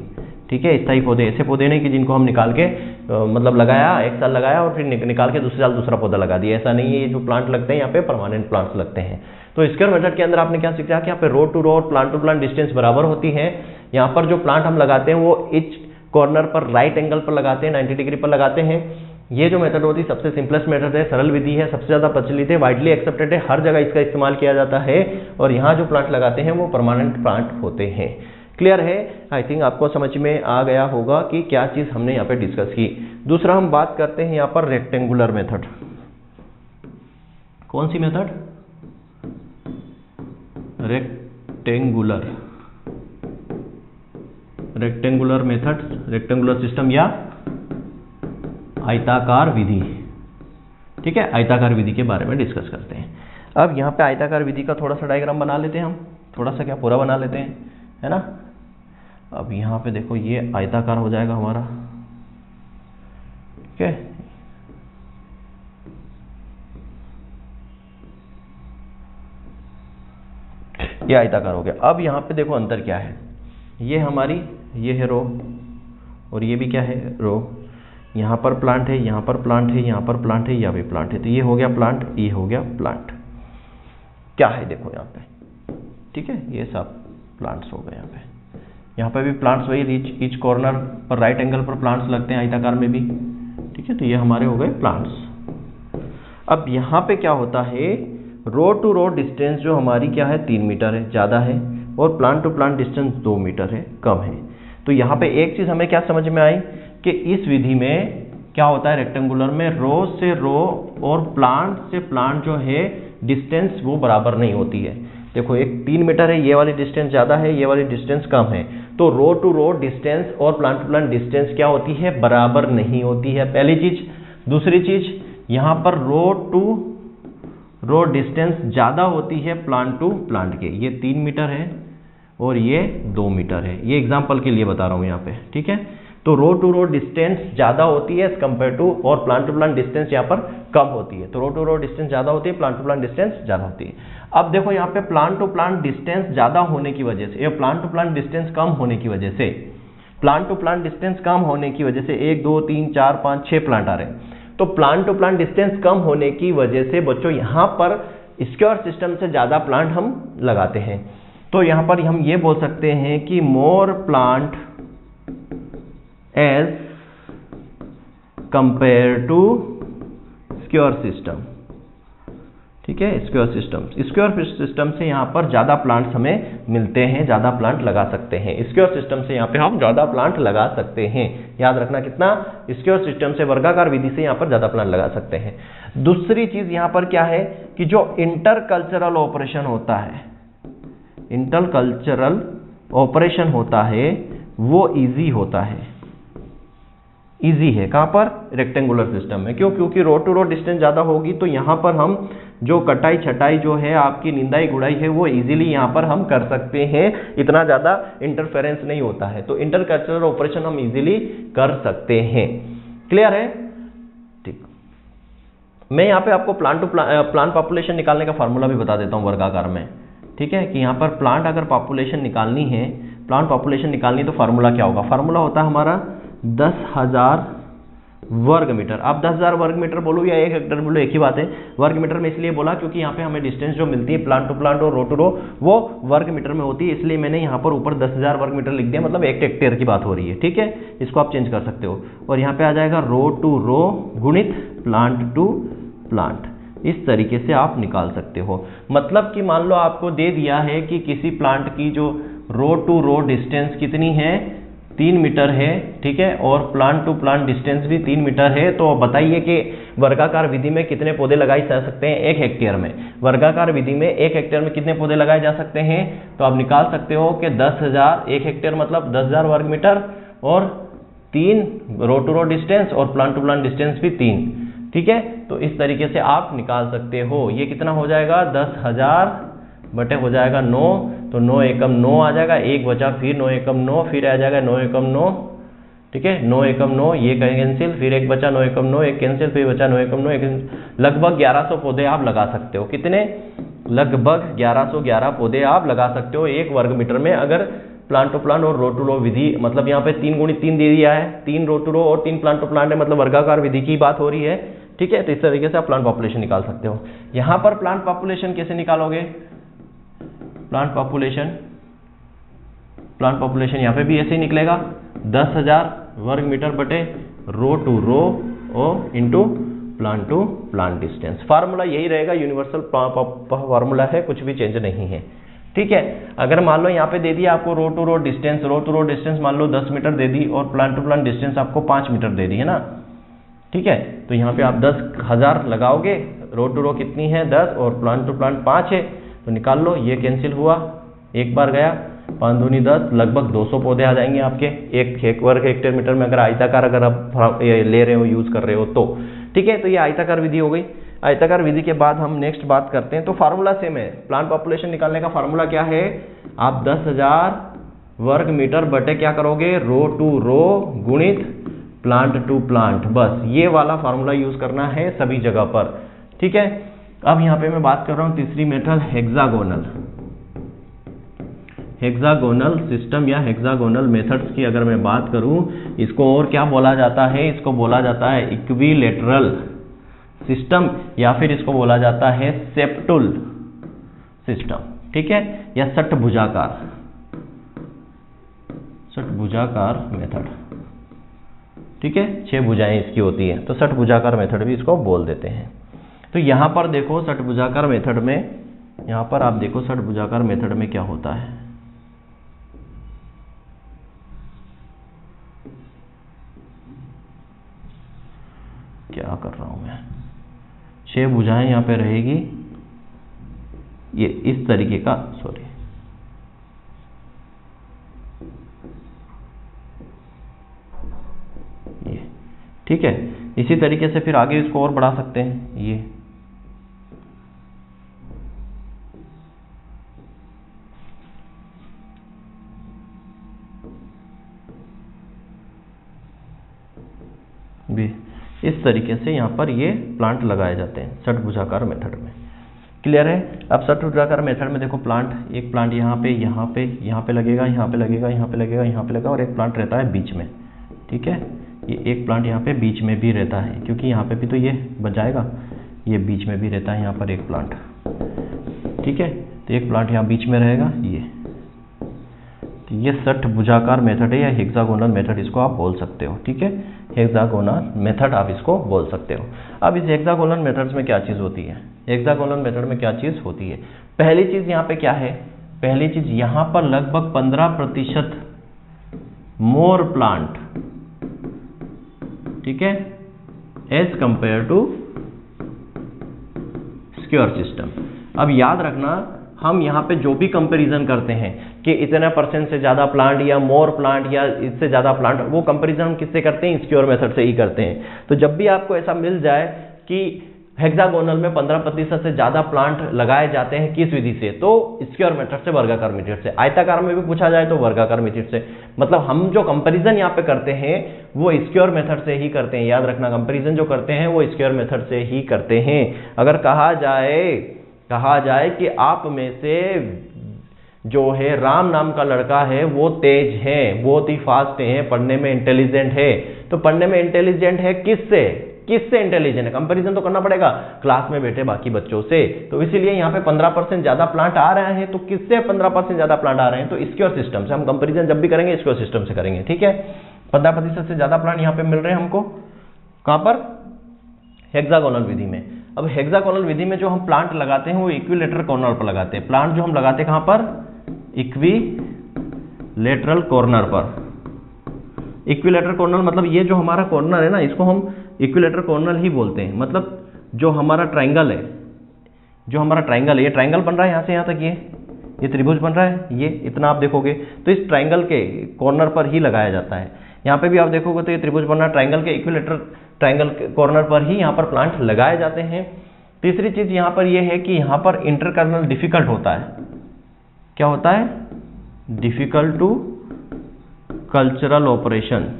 ठीक है। स्थायी पौधे, ऐसे पौधे नहीं कि जिनको हम निकाल के मतलब लगाया, एक साल लगाया और फिर निकाल के दूसरे साल दूसरा पौधा लगा दिया, ऐसा नहीं है। ये जो प्लांट लगते हैं यहाँ पे परमानेंट प्लांट्स लगते हैं। तो स्क्वायर मेथड के अंदर आपने क्या सीखा कि यहाँ पे रो टू रो और प्लांट टू प्लांट डिस्टेंस बराबर होती है। यहाँ पर जो प्लांट हम लगाते हैं वो ईच कॉर्नर पर राइट एंगल पर लगाते हैं, 90 डिग्री पर लगाते हैं। ये जो मेथड होती है सबसे सिंपलेस्ट मेथड है, सरल विधि है, सबसे ज़्यादा प्रचलित है, वाइडली एक्सेप्टेड है, हर जगह इसका इस्तेमाल किया जाता है। और यहाँ जो प्लांट लगाते हैं वो परमानेंट प्लांट होते हैं। क्लियर है। आई थिंक आपको समझ में आ गया होगा कि क्या चीज़ हमने यहाँ पे डिस्कस की। दूसरा हम बात करते हैं यहाँ पर रेक्टेंगुलर मेथड। कौन सी method, rectangular, rectangular method, rectangular system या आयताकार विधि, ठीक है। आयताकार विधि के बारे में डिस्कस करते हैं। अब यहाँ पे आयताकार विधि का थोड़ा सा डायग्राम बना लेते हैं हम, थोड़ा सा क्या पूरा बना लेते हैं, है ना। अब यहाँ पे देखो ये आयताकार हो जाएगा हमारा, ठीक है। ये आयताकार हो गया। अब यहाँ पे देखो अंतर क्या है, ये हमारी, ये है रो और ये भी क्या है, रो। यहाँ पर प्लांट है, यहाँ पर प्लांट है, यहाँ पर प्लांट है, यहाँ भी प्लांट है। तो ये हो गया प्लांट, ये हो गया प्लांट। क्या है देखो यहाँ पे, ठीक है, ये सब प्लांट्स हो गए। यहाँ पे भी प्लांट्स वही ईच कॉर्नर पर राइट एंगल पर प्लांट्स लगते हैं आयताकार में भी, ठीक है। तो ये हमारे हो गए प्लांट्स। अब यहाँ पे क्या होता है, रो टू रो डिस्टेंस जो हमारी क्या है, 3 मीटर है, ज़्यादा है, और plant to plant distance 2 metre है, कम है। तो यहाँ पे एक चीज़ हमें क्या समझ में आई कि इस विधि में क्या होता है रेक्टेंगुलर में, रो से रो और प्लांट से प्लांट जो है डिस्टेंस वो बराबर नहीं होती है। देखो एक 3 मीटर है, ये वाली डिस्टेंस ज़्यादा है, ये वाली डिस्टेंस कम है, तो रो टू रो डिस्टेंस और प्लांट टू प्लांट डिस्टेंस क्या होती है, बराबर नहीं होती है, पहली चीज। दूसरी चीज, यहाँ पर रो टू रो डिस्टेंस ज़्यादा होती है प्लांट टू प्लांट के, ये 3 मीटर है और ये 2 मीटर है, ये एग्जाम्पल के लिए बता रहा हूँ यहाँ पे, ठीक है। तो रो टू रो डिस्टेंस ज़्यादा होती है एज कम्पेयर टू, और प्लांट टू प्लांट डिस्टेंस यहाँ पर कम होती है। तो रो टू रो डिस्टेंस ज़्यादा होती है, प्लांट टू प्लांट डिस्टेंस ज़्यादा होती है। अब देखो यहाँ पे प्लांट टू प्लांट डिस्टेंस ज़्यादा होने की वजह से, या प्लांट टू प्लांट डिस्टेंस कम होने की वजह से, प्लांट टू प्लांट डिस्टेंस कम होने की वजह से 1 2 3 4 5 6 प्लांट आ रहे हैं। तो प्लांट टू प्लांट डिस्टेंस कम होने की वजह से बच्चों यहाँ पर स्क्वायर सिस्टम से ज़्यादा प्लांट हम लगाते हैं। तो यहाँ पर हम ये बोल सकते हैं कि more plant as compare to square system, ठीक है। स्क्वायर सिस्टम से यहाँ पर ज़्यादा प्लांट्स हमें मिलते हैं, ज़्यादा प्लांट लगा सकते हैं। स्क्वायर सिस्टम से यहाँ पे हम ज़्यादा प्लांट लगा सकते हैं, याद रखना कितना, स्क्वायर सिस्टम से वर्गाकार विधि से यहाँ पर ज़्यादा प्लांट लगा सकते हैं। दूसरी चीज़ यहाँ पर क्या है कि जो इंटरकल्चरल ऑपरेशन होता है, इंटरकल्चरल ऑपरेशन होता है वो इजी होता है, इजी है कहाँ पर, रेक्टेंगुलर सिस्टम में। क्यों, क्योंकि रो टू रो डिस्टेंस ज़्यादा होगी तो यहाँ पर हम जो कटाई छटाई जो है आपकी निंदाई गुड़ाई है वो इजीली यहाँ पर हम कर सकते हैं, इतना ज़्यादा इंटरफेरेंस नहीं होता है, तो इंटरकल्चरल ऑपरेशन हम इजीली कर सकते हैं। क्लियर है, ठीक। मैं यहाँ पे आपको प्लांट पॉपुलेशन निकालने का फार्मूला भी बता देता हूँ वर्गाकार में, ठीक है, कि यहाँ पर प्लांट अगर पॉपुलेशन निकालनी है, प्लांट पॉपुलेशन निकालनी तो फार्मूला क्या होगा, फार्मूला होता है हमारा 10,000 वर्ग मीटर। आप 10,000 वर्ग मीटर बोलो या 1 हेक्टेयर बोलो एक ही बात है। वर्ग मीटर में इसलिए बोला क्योंकि यहाँ पे हमें डिस्टेंस जो मिलती है प्लांट टू प्लांट और रो टू रो वो वर्ग मीटर में होती है, इसलिए मैंने यहाँ पर ऊपर 10,000 वर्ग मीटर लिख दिया, मतलब 1 हेक्टेयर की बात हो रही है, ठीक है। इसको आप चेंज कर सकते हो और यहाँ पे आ जाएगा रो टू रो गुणित प्लांट टू प्लांट, इस तरीके से आप निकाल सकते हो। मतलब कि मान लो आपको दे दिया है कि किसी प्लांट की जो रो टू रो डिस्टेंस कितनी है, 3 मीटर है, ठीक है, और प्लांट टू प्लांट डिस्टेंस भी 3 मीटर है। तो बताइए कि वर्गाकार विधि में कितने पौधे लगाए जा सकते हैं 1 हेक्टेयर में। वर्गाकार विधि में 1 हेक्टेयर में कितने पौधे लगाए जा सकते हैं, तो आप निकाल सकते हो कि 10,000, 1 हेक्टेयर मतलब 10,000 वर्ग मीटर, और 3 रो टू रो डिस्टेंस और प्लांट टू प्लांट डिस्टेंस भी 3, ठीक है। तो इस तरीके से आप निकाल सकते हो। ये कितना हो जाएगा, 10,000 बटे हो जाएगा 9, तो 9 एकम 9 आ जाएगा, 1 बचा, फिर 9 एकम 9, फिर आ जाएगा 9 एकम 9, ठीक है, 9 एकम 9, ये कैंसिल, फिर 1 बचा 9 एकम 9, 1 कैंसिल, फिर बचा 9 एकम 9, लगभग 1100 पौधे आप लगा सकते हो। कितने, लगभग 1111 पौधे आप लगा सकते हो 1 वर्ग मीटर में, अगर प्लांट टू प्लांट और रो टू रो विधि, मतलब यहाँ पे 3 गुणित 3 दे दिया है, 3 रो टू रो और 3 प्लांट टू प्लांट है, मतलब वर्गाकार विधि की बात हो रही है, ठीक है। तो इस तरीके से आप प्लांट पॉपुलेशन निकाल सकते हो। यहाँ पर प्लांट पॉपुलेशन कैसे निकालोगे, प्लांट पॉपुलेशन यहाँ पे भी ऐसे ही निकलेगा, 10,000 वर्ग मीटर बटे रो टू रो और into plant to plant distance. Formula यही रहेगा, यूनिवर्सल फार्मूला है, कुछ भी चेंज नहीं है, ठीक है। अगर मान लो यहाँ पे दे दिया आपको रो टू रो डिस्टेंस मान लो 10 मीटर दे दी और प्लांट टू प्लांट डिस्टेंस आपको 5 मीटर दे दी है ना, ठीक है। तो यहाँ पे आप 10,000 लगाओगे, रो टू रो कितनी है 10 और प्लांट टू प्लांट 5 है, तो निकाल लो, ये कैंसिल हुआ, एक बार गया, 5 दूनी 10, लगभग 200 पौधे आ जाएंगे आपके 1 वर्ग हेक्टेयर मीटर में, अगर आयताकार अगर आप ले रहे हो, यूज कर रहे हो तो, ठीक है। तो ये आयताकार विधि हो गई। आयताकार विधि के बाद हम नेक्स्ट बात करते हैं, तो फार्मूला सेम है, प्लांट पॉपुलेशन निकालने का फार्मूला क्या है, आप 10,000 वर्ग मीटर बटे क्या करोगे, रो टू रो गुणित प्लांट टू प्लांट, बस ये वाला फार्मूला यूज करना है सभी जगह पर, ठीक है। अब यहाँ पे मैं बात कर रहा हूँ तीसरी मेथड, हेक्सागोनल सिस्टम या हेक्सागोनल मेथड्स की अगर मैं बात करूं, इसको और क्या बोला जाता है, इसको बोला जाता है इक्विलेटरल सिस्टम, या फिर इसको बोला जाता है सेप्टुल सिस्टम, ठीक है, या षटभुजाकार मेथड, ठीक है, 6 भुजाएं इसकी होती है, तो षटभुजाकार मेथड भी इसको बोल देते हैं। तो यहाँ पर देखो षटभुजाकार मेथड में, यहाँ पर आप देखो षटभुजाकार मेथड में क्या होता है, क्या कर रहा हूँ मैं, 6 भुजाएं यहाँ पे रहेगी, ये इस तरीके का, सॉरी ये, ठीक है। इसी तरीके से फिर आगे इसको और बढ़ा सकते हैं, ये भी इस तरीके से यहाँ पर ये प्लांट लगाए जाते हैं षटभुजाकार मेथड में। क्लियर है। अब षटभुजाकार मेथड में देखो प्लांट, एक प्लांट यहाँ पे लगेगा, यहाँ पे लगेगा, यहाँ पे लगेगा, यहाँ पे लगेगा, और एक प्लांट रहता है बीच में, ठीक है। ये एक प्लांट यहाँ पे बीच में भी रहता है, क्योंकि यहाँ पे भी तो ये बच जाएगा, ये बीच में भी रहता है यहाँ पर एक प्लांट, ठीक है। तो एक प्लांट यहाँ बीच में रहेगा, ये षटभुजाकार मेथड है या हेक्सागोनल मेथड इसको आप बोल सकते हो, ठीक है। हेक्सागोनल मेथड आप इसको बोल सकते हो। अब इस हेक्सागोनल मेथड्स में क्या चीज़ होती है, हेक्सागोनल मेथड में क्या चीज़ होती है, पहली चीज़ यहाँ पे क्या है, पहली चीज़ यहाँ पर लगभग 15% मोर प्लांट, ठीक है, as compare to square system. अब याद रखना, हम यहाँ पे जो भी कंपैरिजन करते हैं कि इतने % से ज़्यादा प्लांट या मोर प्लांट या इससे ज़्यादा प्लांट, वो कंपैरिजन हम किससे करते हैं, स्क्वायर मेथड से ही करते हैं। तो जब भी आपको ऐसा मिल जाए कि हेक्सागोनल में 15% से ज़्यादा प्लांट लगाए जाते हैं किस विधि से, तो स्क्वायर मेथड से, वर्गाकार मेथड से। आयताकार में भी पूछा जाए तो वर्गाकार मेथड से। मतलब हम जो कंपैरिजन यहाँ पे करते हैं वो स्क्वायर मेथड से ही करते हैं। याद रखना, कंपैरिजन जो करते हैं वो स्क्वायर मेथड से ही करते हैं। अगर कहा जाए कि आप में से जो है राम नाम का लड़का है वो तेज है, बहुत ही फास्ट है, पढ़ने में इंटेलिजेंट है, तो पढ़ने में इंटेलिजेंट है किससे इंटेलिजेंट है, कंपैरिजन तो करना पड़ेगा क्लास में बैठे बाकी बच्चों से। तो इसीलिए यहाँ पे 15% ज्यादा प्लांट आ रहे हैं, तो किससे 15% ज्यादा प्लांट आ रहे हैं, तो स्क्वायर सिस्टम से। हम कंपैरिजन जब भी करेंगे स्क्वायर सिस्टम से करेंगे, ठीक है। 15% से ज्यादा प्लांट यहाँ पे मिल रहे हैं हमको, कहाँ पर, हेक्सागोनल विधि में। अब हेक्सागोनल विधि में जो हम प्लांट लगाते हैं वो इक्विलेटरल कॉर्नर पर लगाते हैं। प्लांट जो हम लगाते हैं कहाँ पर, इक्विलेटरल कॉर्नर पर। इक्विलेटरल कॉर्नर मतलब ये जो हमारा कॉर्नर है ना, इसको हम इक्विलेटरल कॉर्नर ही बोलते हैं। मतलब जो हमारा ट्राइंगल है, ये ट्राइंगल बन रहा है यहाँ से यहाँ तक, ये त्रिभुज बन रहा है, ये इतना आप देखोगे तो इस ट्राइंगल के कॉर्नर पर ही लगाया जाता है। यहाँ पे भी आप देखोगे तो ये त्रिभुज बन रहा है, ट्राइंगल के इक्विलेटरल ट्राइंगल के कॉर्नर पर ही यहाँ पर प्लांट लगाए जाते हैं। तीसरी चीज यहाँ पर ये है कि यहाँ पर इंटरकर्नल डिफिकल्ट होता है। क्या होता है, डिफिकल्ट टू कल्चरल ऑपरेशन।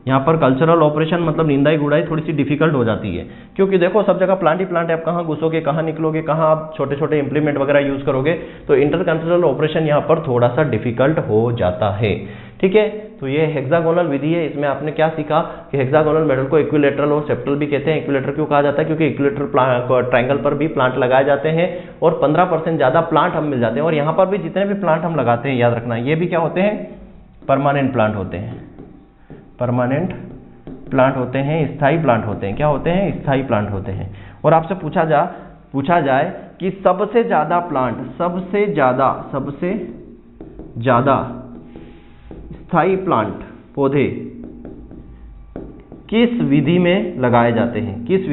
यहाँ पर कल्चरल ऑपरेशन मतलब निंदाई गुड़ाई थोड़ी सी डिफिकल्ट हो जाती है, क्योंकि देखो सब जगह प्लांट ही प्लांट है, आप कहाँ घुसोगे, कहाँ निकलोगे, कहाँ आप छोटे छोटे इंप्लीमेंट वगैरह यूज करोगे, तो इंटरकल्चरल ऑपरेशन यहाँ पर थोड़ा सा डिफिकल्ट हो जाता है, ठीक है। तो ये हेक्सागोनल विधि है। इसमें आपने क्या सीखा कि हेक्सागोनल मेथड को इक्विलेटरल और सेप्टल भी कहते हैं। इक्विलेटर क्यों कहा जाता है, क्योंकि इक्विलेटरल ट्राइंगल पर भी प्लांट लगाए जाते हैं और 15% ज्यादा प्लांट हम मिल जाते हैं। और यहाँ पर भी जितने भी प्लांट हम लगाते हैं, याद रखना, ये भी क्या होते हैं, परमानेंट प्लांट होते हैं, परमानेंट प्लांट होते हैं, स्थायी प्लांट होते हैं। क्या होते हैं, स्थायी प्लांट होते हैं। और आपसे पूछा जाए कि सबसे ज्यादा प्लांट, सबसे ज्यादा स्थायी प्लांट, पौधे किस विधि में लगाए जाते हैं, किस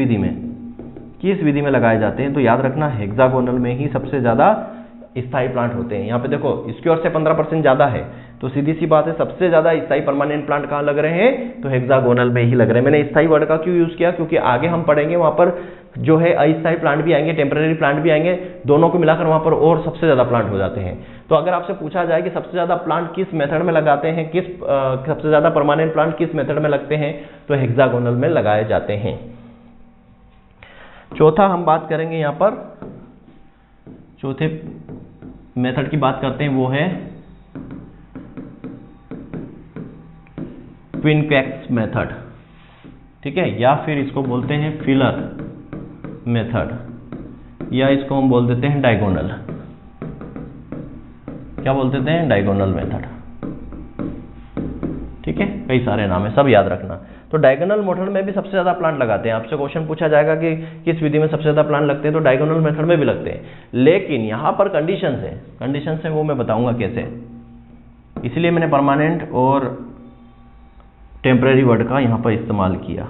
विधि में लगाए जाते हैं, तो याद रखना हेक्सागोनल में ही सबसे ज्यादा स्थायी प्लांट होते हैं। यहाँ पे देखो इसकी ओर से 15% ज्यादा है, तो सीधी सी बात है सबसे ज्यादा स्थायी परमानेंट प्लांट कहाँ लग रहे हैं, तो हेक्सागोनल में ही लग रहे हैं। मैंने स्थायी वर्ड का क्यों यूज किया, क्योंकि आगे हम पढ़ेंगे वहां पर जो है अस्थायी प्लांट भी आएंगे, टेम्परेरी प्लांट भी आएंगे, दोनों को मिलाकर वहां पर और सबसे ज्यादा प्लांट हो जाते हैं। तो अगर आपसे पूछा जाए कि सबसे ज्यादा प्लांट किस मेथड में लगाते हैं, सबसे ज्यादा परमानेंट प्लांट किस मेथड में लगते हैं, तो हेक्सागोनल में लगाए जाते हैं। चौथा हम बात करेंगे, यहाँ पर चौथे मेथड की बात करते हैं, वो है क्विनकैक्स मेथड, ठीक है, या फिर इसको बोलते हैं फिलर मेथड, या इसको हम बोल देते हैं डायगोनल। क्या बोल देते हैं, डायगोनल मेथड, ठीक है। कई सारे नाम है, सब याद रखना। तो डायगोनल मेथड में भी सबसे ज्यादा प्लांट लगाते हैं। आपसे क्वेश्चन पूछा जाएगा कि किस विधि में सबसे ज्यादा प्लांट लगते हैं, तो डायगोनल मेथड में भी लगते हैं। लेकिन यहाँ पर कंडीशंस है वो मैं बताऊंगा कैसे, इसलिए मैंने परमानेंट और टेम्परेरी वर्ड का यहाँ पर इस्तेमाल किया।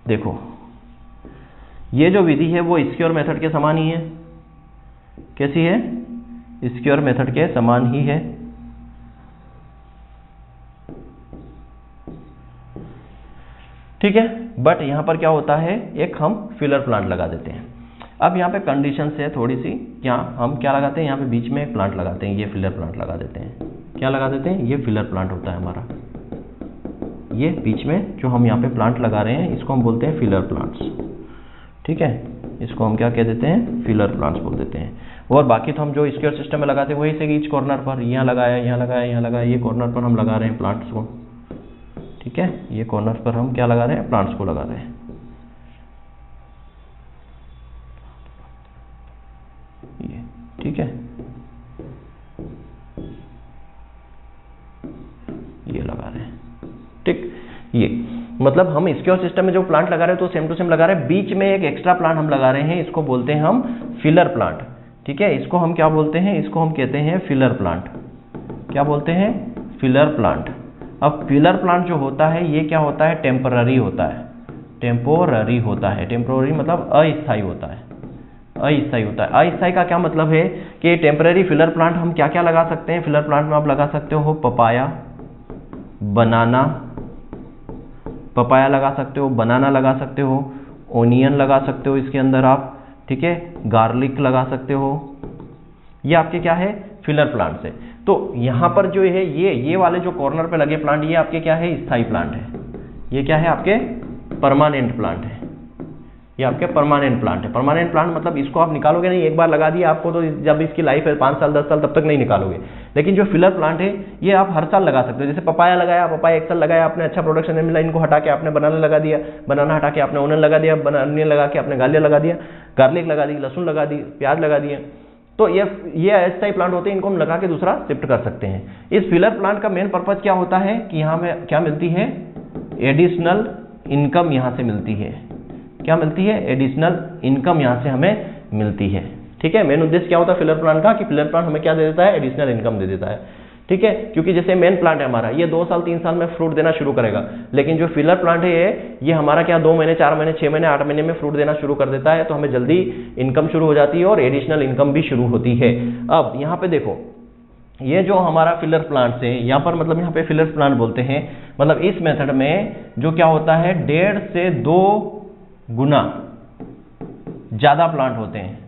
देखो ये जो विधि है वो स्क्योर मेथड के समान ही है। कैसी है? स्क्योर मेथड के समान ही है। ठीक है, बट यहां पर क्या होता है, एक हम फिलर प्लांट लगा देते हैं। अब यहाँ पे कंडीशन है थोड़ी सी, यहाँ हम क्या लगाते हैं, यहाँ पे बीच में एक प्लांट लगाते हैं, ये फिलर प्लांट लगा देते हैं। क्या लगा देते हैं? ये फिलर प्लांट होता है हमारा। ये बीच में जो हम यहाँ पे प्लांट लगा रहे हैं इसको हम बोलते हैं फिलर प्लांट्स। ठीक है, इसको हम क्या कह देते हैं? फिलर प्लांट्स बोल देते हैं। और बाकी तो हम जो स्क्वायर सिस्टम में लगाते हैं वही से ईच कॉर्नर पर, यहाँ लगाया, यहाँ लगाया, यहाँ लगाया, ये कॉर्नर पर हम लगा रहे हैं प्लांट्स को। ठीक है, ये कॉर्नर पर हम क्या लगा रहे हैं? प्लांट्स को लगा रहे हैं। ये ठीक है, ये लगा रहे हैं। ठीक, ये मतलब हम स्क्वायर सिस्टम में जो प्लांट लगा रहे हैं तो सेम टू सेम लगा रहे हैं, बीच में एक एक्स्ट्रा प्लांट हम लगा रहे हैं, इसको बोलते हैं हम फिलर प्लांट। ठीक है, इसको हम क्या बोलते हैं? इसको हम कहते हैं फिलर प्लांट। क्या बोलते हैं? Filler plant. अब फिलर प्लांट जो होता है ये क्या होता है? टेम्पररी होता है। टेम्पोररी होता है। टेम्पोररी मतलब अस्थायी होता है। अस्थायी होता है। अस्थायी का क्या मतलब है कि टेम्पररी फिलर प्लांट हम क्या क्या लगा सकते हैं? फिलर प्लांट में आप लगा सकते हो पपाया, बनाना, पपाया लगा सकते हो, बनाना लगा सकते हो, ओनियन लगा सकते हो इसके अंदर आप। ठीक है, गार्लिक लगा सकते हो। ये आपके क्या है? फिलर प्लांट से। तो यहां पर जो है ये वाले जो कॉर्नर पे लगे प्लांट, ये आपके क्या है? स्थायी प्लांट है। ये क्या है? आपके परमानेंट प्लांट है। ये आपके परमानेंट प्लांट है। परमानेंट प्लांट मतलब इसको आप निकालोगे नहीं, एक बार लगा दिया आपको तो जब इसकी लाइफ है 5 साल 10 साल तब तक नहीं निकालोगे। लेकिन जो फिलर प्लांट है ये आप हर साल लगा सकते हो। जैसे पपाया लगाया, पपाया 1 साल लगाया, आपने अच्छा प्रोडक्शन नहीं मिला, इनको हटा के आपने बनाना लगा दिया, बनाना हटा के आपने ओनियन लगा दिया, ओनियन लगा के आपने गालिया लगा दिया, गार्लिक लगा दी, लहसुन लगा दी, प्याज लगा दिया। तो ये अस्थायी प्लांट होते हैं, इनको हम लगा के दूसरा शिफ्ट कर सकते हैं। इस फिलर प्लांट का मेन पर्पज क्या होता है कि यहाँ पे क्या मिलती है? एडिशनल इनकम यहाँ से मिलती है। क्या मिलती है? एडिशनल इनकम यहाँ से हमें मिलती है। ठीक है, मेन उद्देश्य क्या होता है फिलर प्लांट का कि फिलर प्लांट हमें क्या दे देता है? एडिशनल इनकम दे देता है। ठीक है, क्योंकि जैसे मेन प्लांट है हमारा, ये 2 साल 3 साल में फ्रूट देना शुरू करेगा, लेकिन जो फिलर प्लांट है ये हमारा क्या 2 महीने 4 महीने 6 महीने 8 महीने में फ्रूट देना शुरू कर देता है। तो हमें जल्दी इनकम शुरू हो जाती है और एडिशनल इनकम भी शुरू होती है। अब यहाँ पे देखो, ये जो हमारा फिलर प्लांट्स है यहाँ पर, मतलब यहाँ पे फिलर प्लांट बोलते हैं, मतलब इस मेथड में जो क्या होता है 1.5 से 2 गुना ज्यादा प्लांट होते हैं,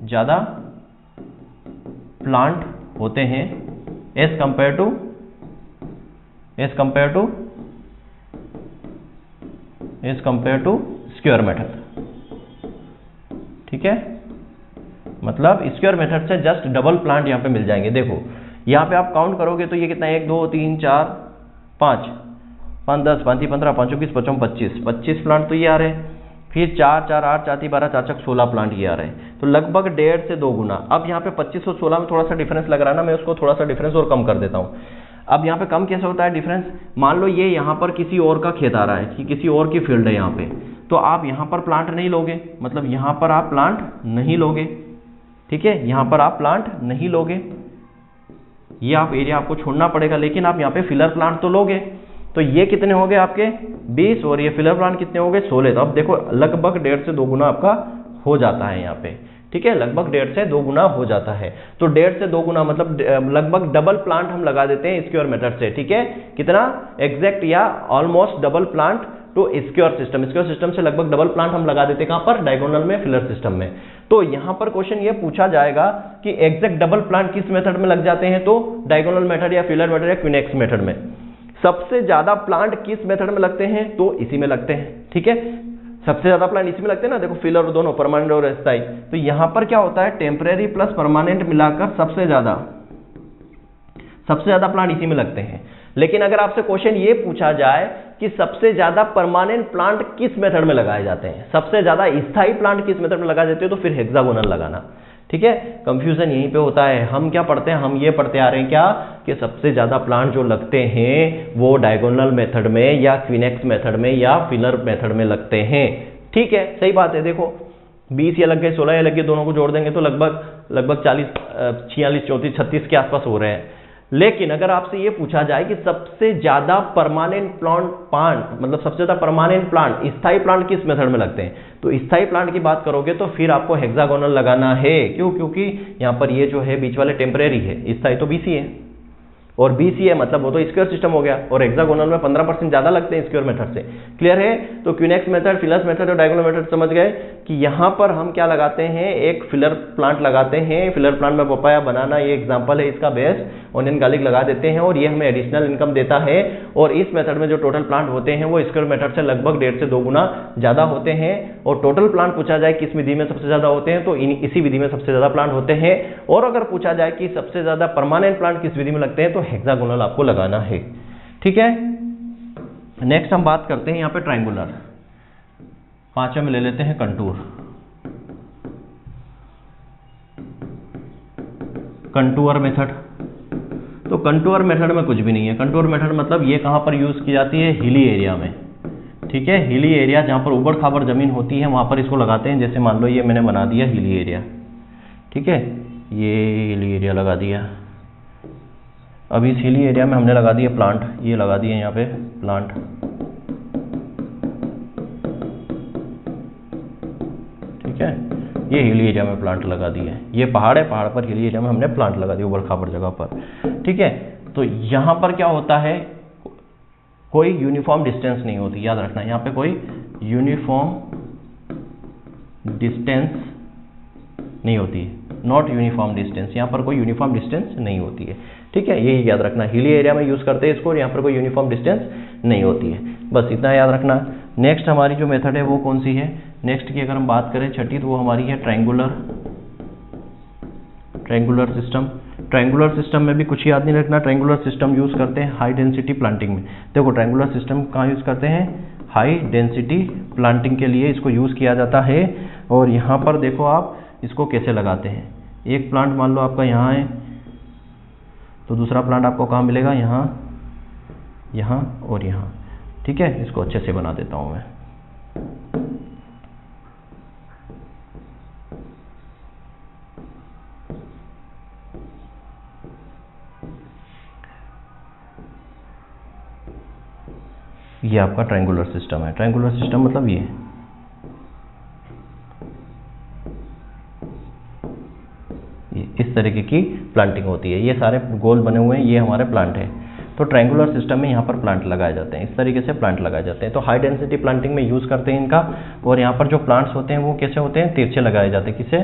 ज्यादा प्लांट होते हैं as compare to square method. ठीक है, मतलब स्क्वायर मेथड से जस्ट डबल प्लांट यहाँ पे मिल जाएंगे। देखो यहाँ पे आप काउंट करोगे तो ये कितना है? 1 2 3 4 5 5 10 5 15 5 21 25 25 प्लांट तो ये आ रहे हैं। फिर 4 4 8 4 12 4 4 16 प्लांट ये आ रहे हैं। तो लगभग 1.5 से 2 गुना। अब यहाँ पे 25 और 16 में थोड़ा सा डिफरेंस लग रहा है ना, मैं उसको थोड़ा सा डिफरेंस और कम कर देता हूँ। अब यहाँ पे कम कैसे होता है डिफरेंस? मान लो ये यहाँ पर किसी और का खेत आ रहा है कि किसी और की फील्ड है यहाँ पे, तो आप यहाँ पर प्लांट नहीं लोगे, मतलब यहाँ पर आप प्लांट नहीं लोगे। ठीक है, यहाँ पर आप प्लांट नहीं लोगे, ये आप एरिया आपको छोड़ना पड़ेगा, लेकिन आप यहाँ पे फिलर प्लांट तो लोगे। तो ये कितने हो गए आपके? 20, और ये फिलर प्लांट कितने हो गए? 16। तो अब देखो लगभग 1.5 से 2 गुना आपका हो जाता है यहाँ पे। ठीक है, लगभग 1.5 से 2 गुना हो जाता है। तो 1.5 से 2 गुना मतलब लगभग डबल प्लांट हम लगा देते हैं स्क्वायर मेथड से। ठीक है, कितना एग्जैक्ट या almost double plant to square system. Square system से लगभग डबल प्लांट हम लगा देते हैं। कहां पर? डायगोनल में, फिलर सिस्टम में। तो यहां पर क्वेश्चन ये पूछा जाएगा कि एग्जैक्ट डबल प्लांट किस मेथड में लग जाते हैं? तो डायगोनल मेथड या फिलर मेथड या क्विनेक्स मेथड में। सबसे ज्यादा प्लांट किस मेथड में लगते हैं? तो इसी में लगते हैं। ठीक है, सबसे ज्यादा प्लांट इसी में लगते हैं ना। देखो फिलर दोनों परमानेंट और अस्थायी। तो यहां पर क्या होता है? टेम्परेरी प्लस परमानेंट मिलाकर सबसे ज्यादा प्लांट इसी में लगते हैं। लेकिन अगर आपसे क्वेश्चन ये पूछा जाए कि सबसे ज्यादा परमानेंट प्लांट किस मेथड में लगाए जाते हैं, सबसे ज्यादा स्थायी प्लांट किस मेथड में लगाए जाते हैं, तो फिर हेक्सागोनल लगाना। ठीक है, कंफ्यूजन यहीं पे होता है। हम क्या पढ़ते हैं? हम ये पढ़ते आ रहे हैं क्या कि सबसे ज्यादा प्लांट जो लगते हैं वो डायगोनल मेथड में या क्विनेक्स मेथड में या फिलर मेथड में लगते हैं। ठीक है, सही बात है। देखो 20 ये लग गए, 16 ये लग गए, दोनों को जोड़ देंगे तो लगभग 40 46 34 36 के आसपास हो रहे हैं। लेकिन अगर आपसे ये पूछा जाए कि सबसे ज्यादा परमानेंट प्लांट मतलब सबसे ज्यादा परमानेंट प्लांट, स्थायी प्लांट किस मेथड में लगते हैं, तो स्थायी प्लांट की बात करोगे तो फिर आपको हेक्सागोनल लगाना है। क्यों? क्योंकि यहां पर ये जो है बीच वाले टेम्परेरी है, स्थायी तो बीसी है और बीसी है मतलब वो तो स्क्वायर सिस्टम हो गया, और हेक्सागोनल में 15% ज्यादा लगते हैं स्क्वायर मेथड से। क्लियर है? तो क्यूनेक्स मेथड, फिलर्स मेथड और डायगोनल मेथड समझ गए कि यहां पर हम क्या लगाते हैं, एक फिलर प्लांट लगाते हैं। फिलर प्लांट में पपाया, बनाना ये एग्जांपल है इसका बेस्ट, ऑनियन गार्लिक लगा देते हैं और ये हमें एडिशनल इनकम देता है। और इस मेथड में जो टोटल प्लांट होते हैं वो स्क्वायर मेथड से लगभग 1.5 से 2 गुना ज्यादा होते हैं। और टोटल प्लांट पूछा जाए किस विधि में सबसे ज्यादा होते हैं, तो इसी विधि में सबसे ज्यादा प्लांट होते हैं। और अगर पूछा जाए कि सबसे ज्यादा परमानेंट प्लांट किस विधि में लगते हैं, तो हेक्सागोनल आपको लगाना है। ठीक है, नेक्स्ट हम बात करते हैं यहाँ पे ट्रायंगुलर। 5वें में ले लेते हैं कंटूर। कंटूर मेथड, तो कंटूर मेथड में कुछ भी नहीं है। कंटूर मेथड मतलब ये कहां पर यूज की जाती है, हिली एरिया में। ठीक है, हिली एरिया जहां पर उबड़ खाबड़ जमीन होती है वहां पर इसको लगाते हैं। जैसे मान लो ये मैंने बना दिया हिली एरिया, ठीक है, ये हिली एरिया लगा दिया। अब इस हिली एरिया में हमने लगा दिया प्लांट, ये लगा दिए यहाँ पे प्लांट। ठीक है, ये हिली एरिया में प्लांट लगा दिए। ये पहाड़ है, पहाड़ पर हिली एरिया में हमने प्लांट लगा दिए उबड़ खाबड़ जगह पर। ठीक है, तो यहाँ पर क्या होता है, कोई यूनिफॉर्म डिस्टेंस नहीं होती, याद रखना। यहाँ पे कोई यूनिफॉर्म डिस्टेंस नहीं होती है, नॉट यूनिफॉर्म डिस्टेंस। यहाँ पर कोई यूनिफॉर्म डिस्टेंस नहीं होती है। ठीक है, यही याद रखना, हिली एरिया में यूज करते हैं इसको और यहाँ पर कोई यूनिफॉर्म डिस्टेंस नहीं होती है, बस इतना याद रखना। नेक्स्ट हमारी जो मेथड है वो कौन सी है, नेक्स्ट की अगर हम बात करें छठी, तो वो हमारी है ट्रायंगुलर सिस्टम। ट्रायंगुलर सिस्टम में भी कुछ याद नहीं रखना। ट्रायंगुलर सिस्टम यूज करते हैं हाई डेंसिटी प्लांटिंग में। देखो ट्रायंगुलर सिस्टम कहाँ यूज करते हैं, हाई डेंसिटी प्लांटिंग के लिए इसको यूज किया जाता है। और यहाँ पर देखो आप इसको कैसे लगाते हैं, एक प्लांट मान लो आपका यहाँ है, तो दूसरा प्लांट आपको कहाँ मिलेगा, यहाँ, यहाँ और यहाँ। ठीक है, इसको अच्छे से बना देता हूँ मैं। ये आपका ट्रायंगुलर सिस्टम है। ट्रायंगुलर सिस्टम मतलब ये इस तरीके की प्लांटिंग होती है। ये सारे गोल बने हुए हैं, ये हमारे प्लांट है। तो ट्रायंगुलर सिस्टम में यहाँ पर प्लांट लगाए जाते हैं, इस तरीके से प्लांट लगाए जाते हैं। तो हाई डेंसिटी प्लांटिंग में यूज करते हैं इनका। और यहाँ पर जो प्लांट्स होते हैं वो कैसे होते हैं, तिरछे लगाए जाते हैं। किसे,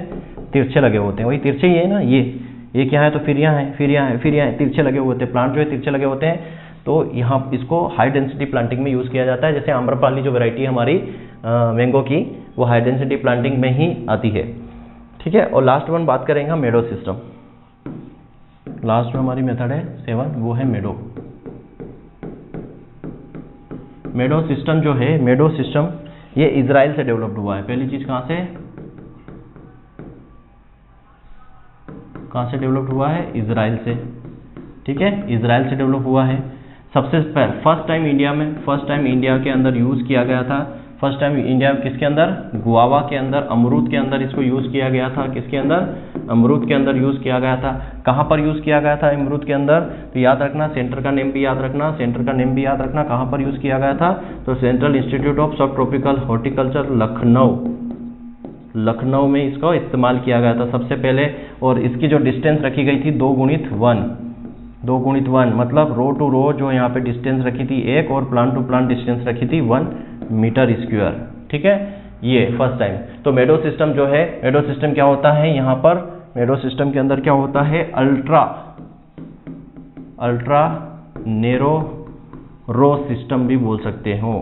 तिरछे लगे होते हैं, वही तिरछे ही है ना, ये क्या है, तो फिर यहाँ है, फिर यहाँ है, फिर यहाँ है, तिरछे लगे हुए होते हैं। प्लांट जो है तिरछे लगे होते हैं। तो यहाँ इसको हाई डेंसिटी प्लांटिंग में यूज किया जाता है। जैसे आम्रपाली जो वैरायटी है हमारी मैंगो की, वो हाई डेंसिटी प्लांटिंग में ही आती है। ठीक है, और लास्ट वन बात करेंगे हम मेडो सिस्टम। लास्ट में हमारी मेथड है 7, वो है मेडो। मेडो सिस्टम जो है, मेडो सिस्टम ये इजराइल से डेवलप्ड हुआ है। पहली चीज कहाँ से डेवलप्ड हुआ है, इजराइल से। ठीक है, इजराइल से डेवलप हुआ है। सबसे फर्स्ट टाइम इंडिया के अंदर यूज किया गया था। फर्स्ट टाइम इंडिया किसके अंदर, गुआवा के अंदर, अमरूद के अंदर इसको यूज किया गया था। किसके अंदर, अमरूद के अंदर यूज किया गया था। कहाँ पर यूज किया गया था अमरूद के अंदर, तो याद रखना, सेंटर का नेम भी याद रखना, सेंटर का नेम भी याद रखना। कहाँ पर यूज किया गया था, तो सेंट्रल इंस्टीट्यूट ऑफ सब ट्रॉपिकल हॉर्टिकल्चर लखनऊ में इसका इस्तेमाल किया गया था सबसे पहले। और इसकी जो डिस्टेंस रखी गई थी 2x1 मतलब रो टू रो जो यहाँ पे डिस्टेंस रखी थी 1, और प्लांट टू प्लांट डिस्टेंस रखी थी 1 मीटर स्क्वायर। ठीक है, ये फर्स्ट टाइम। तो मेडो सिस्टम जो है, मेडो सिस्टम क्या होता है, यहाँ पर मेडो सिस्टम के अंदर क्या होता है, अल्ट्रा नेरो रो सिस्टम भी बोल सकते हो।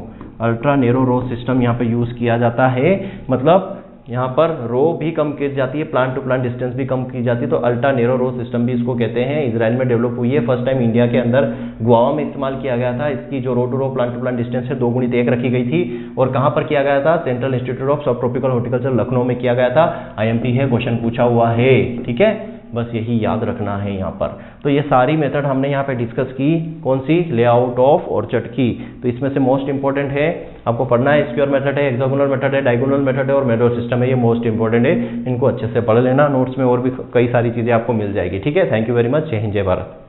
अल्ट्रा नेरो रो सिस्टम यहाँ पे यूज किया जाता है। मतलब यहाँ पर रो भी कम की जाती है, प्लांट टू प्लांट डिस्टेंस भी कम की जाती है। तो अल्ट्रा नेरो रो सिस्टम भी इसको कहते हैं। इजराइल में डेवलप हुई है, फर्स्ट टाइम इंडिया के अंदर गुआवा में इस्तेमाल किया गया था। इसकी जो row to row plant to plant distance है 2x1 रखी गई थी। और कहाँ पर किया गया था, सेंट्रल इंस्टीट्यूट ऑफ सब ट्रॉपिकल हॉर्टिकल्चर लखनऊ में किया गया था। IMP है, क्वेश्चन पूछा हुआ है। ठीक है, बस यही याद रखना है यहाँ पर। तो ये सारी मेथड हमने यहाँ पे डिस्कस की, कौन सी, लेआउट ऑफ ऑर्चर्ड की। तो इसमें से मोस्ट इंपॉर्टेंट है आपको पढ़ना है, स्क्वायर मेथड है, हेक्सागोनल मेथड है, डायगोनल मेथड है और मेडो सिस्टम है। ये मोस्ट इंपॉर्टेंट है, इनको अच्छे से पढ़ लेना। नोट्स में और भी कई सारी चीजें आपको मिल जाएगी। ठीक है, थैंक यू वेरी मच। जय हिंद, जय भारत।